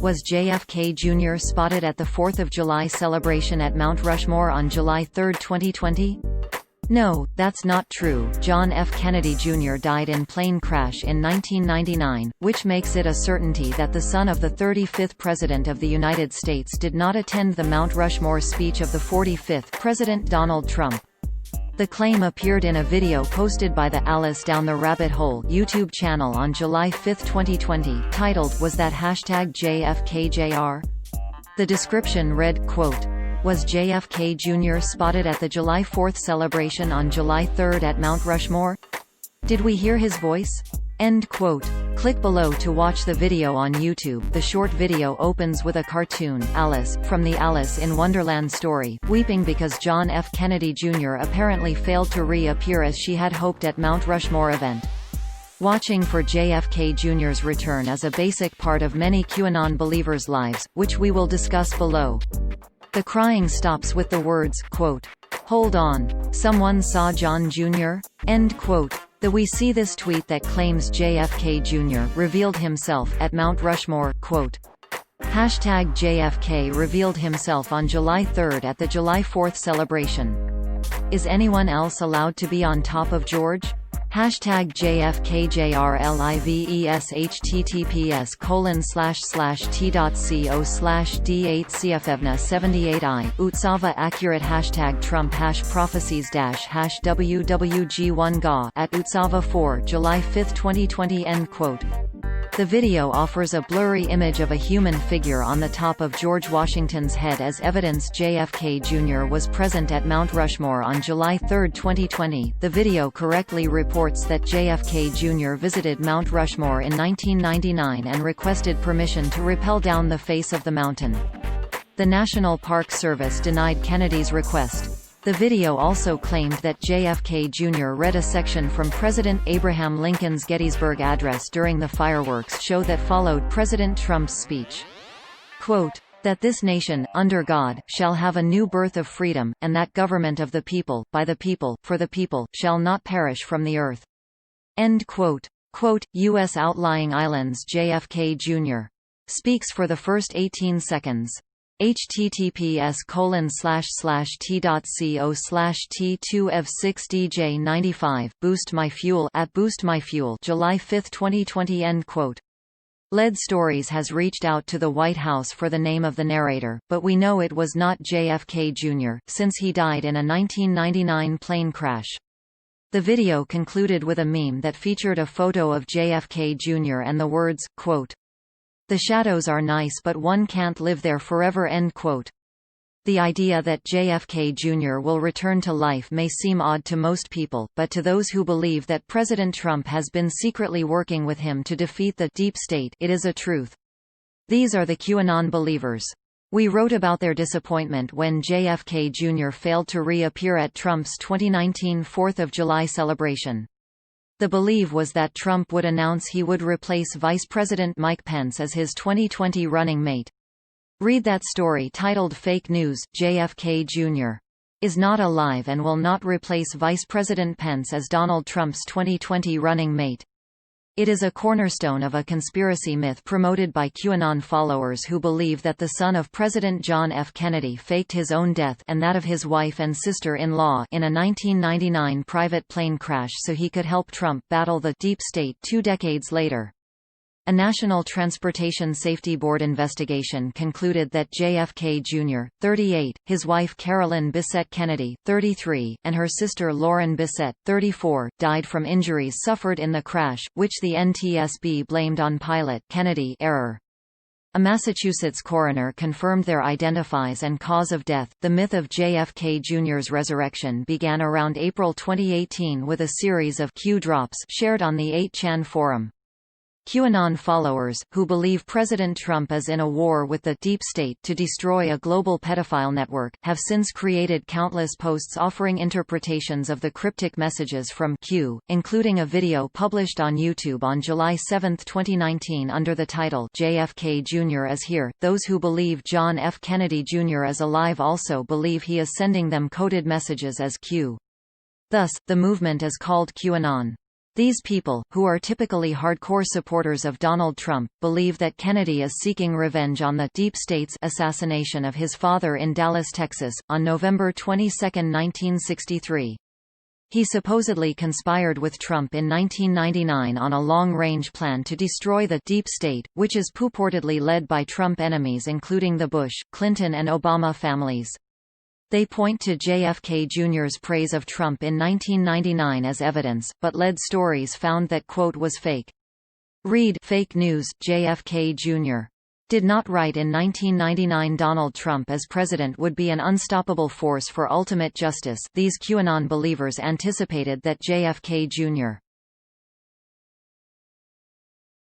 Was JFK Jr. spotted at the 4th of July celebration at Mount Rushmore on July 3, 2020? No, that's not true. John F. Kennedy Jr. died in plane crash in 1999, which makes it a certainty that the son of the 35th President of the United States did not attend the Mount Rushmore speech of the 45th President Donald Trump. The claim appeared in a video posted by the Alice Down the Rabbit Hole YouTube channel on July 5, 2020, titled "Was that #JFKJR?" The description read, quote, "Was JFK Jr. spotted at the July 4th celebration on July 3 at Mount Rushmore? Did we hear his voice?" End quote. Click below to watch the video on YouTube. The short video opens with a cartoon, Alice, from the Alice in Wonderland story, weeping because John F. Kennedy Jr. apparently failed to reappear as she had hoped at Mount Rushmore event. Watching for JFK Jr.'s return is a basic part of many QAnon believers' lives, which we will discuss below. The crying stops with the words, quote, "Hold on. Someone saw John Jr.?" End quote. We see this tweet that claims JFK Jr. revealed himself at Mount Rushmore, quote, #JFK revealed himself on July 3 at the July 4th celebration. Is anyone else allowed to be on top of George? #JFKJRLIVES https://t.co/d8cfevna78i Utsava accurate #Trump #prophecies #WWG1GA at Utsava 4 July 5, 2020 end quote. The video offers a blurry image of a human figure on the top of George Washington's head as evidence JFK Jr. was present at Mount Rushmore on July 3, 2020. The video correctly reports that JFK Jr. visited Mount Rushmore in 1999 and requested permission to rappel down the face of the mountain. The National Park Service denied Kennedy's request. The video also claimed that JFK Jr. read a section from President Abraham Lincoln's Gettysburg Address during the fireworks show that followed President Trump's speech. Quote, "That this nation, under God, shall have a new birth of freedom, and that government of the people, by the people, for the people, shall not perish from the earth." End quote. Quote, U.S. outlying islands JFK Jr. speaks for the first 18 seconds. https://t.co/t2f6dj95 Boost My Fuel at Boost My Fuel July 5, 2020 end quote. Lead Stories has reached out to the White House for the name of the narrator, but we know it was not JFK Jr., since he died in a 1999 plane crash. The video concluded with a meme that featured a photo of JFK Jr. and the words, quote, "The shadows are nice but one can't live there forever." End quote. The idea that JFK Jr. will return to life may seem odd to most people, but to those who believe that President Trump has been secretly working with him to defeat the deep state, it is a truth. These are the QAnon believers. We wrote about their disappointment when JFK Jr. failed to reappear at Trump's 2019 4th of July celebration. The belief was that Trump would announce he would replace Vice President Mike Pence as his 2020 running mate. Read that story titled "Fake News, JFK Jr. is not alive and will not replace Vice President Pence as Donald Trump's 2020 running mate." It is a cornerstone of a conspiracy myth promoted by QAnon followers who believe that the son of President John F. Kennedy faked his own death and that of his wife and sister-in-law in a 1999 private plane crash so he could help Trump battle the deep state 2 decades later. A National Transportation Safety Board investigation concluded that JFK Jr., 38, his wife Carolyn Bissett Kennedy, 33, and her sister Lauren Bissett, 34, died from injuries suffered in the crash, which the NTSB blamed on pilot Kennedy error. A Massachusetts coroner confirmed their identities and cause of death. The myth of JFK Jr.'s resurrection began around April 2018 with a series of Q drops shared on the 8chan forum. QAnon followers, who believe President Trump is in a war with the deep state to destroy a global pedophile network, have since created countless posts offering interpretations of the cryptic messages from Q, including a video published on YouTube on July 7, 2019 under the title "JFK Jr. is here." Those who believe John F. Kennedy Jr. is alive also believe he is sending them coded messages as Q. Thus, the movement is called QAnon. These people, who are typically hardcore supporters of Donald Trump, believe that Kennedy is seeking revenge on the deep state's assassination of his father in Dallas, Texas, on November 22, 1963. He supposedly conspired with Trump in 1999 on a long-range plan to destroy the deep state, which is purportedly led by Trump enemies including the Bush, Clinton and Obama families. They point to JFK Jr.'s praise of Trump in 1999 as evidence, but lead stories found that quote was fake. Read Fake News, JFK Jr. did not write in 1999 Donald Trump as president would be an unstoppable force for ultimate justice. These QAnon believers anticipated that JFK Jr.